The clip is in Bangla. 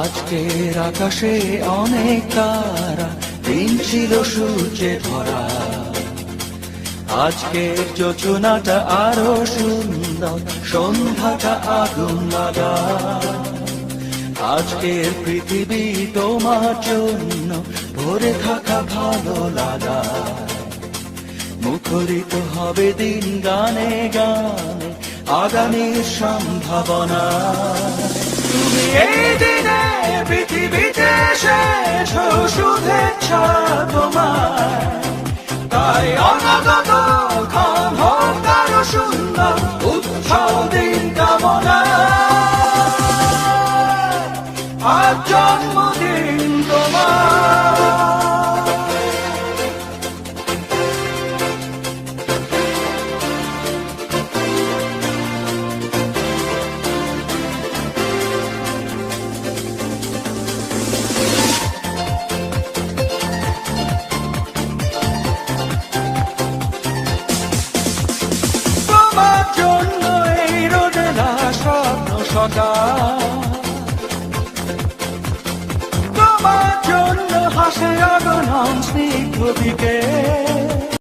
আজকের আকাশে অনেক তারা, দিন ছিল সূর্যে ভরা। আজকের যোজনাটা আরো সুন্দর, সন্ধ্যাটা আগুন লাগা। আজকের পৃথিবী তোমার জন্য ভরে থাকা ভালো লাগা। মুখরিত হবে দিন গানে গানে, আগামীর সম্ভাবনা। তুমি এই দিনে পৃথিবীতে এসেছো, শুভেচ্ছা তোমার। তাই অনাগত ক্ষণ হোক আরো সুন্দর, উৎসব দিন কামনা। আজ জন্মদিন তোমার। তোমার জন্য এই রোদেলা স্বপ্ন সকাল, তোমার জন্য হাসে আগমন স্নিগ্ধ বিকেল।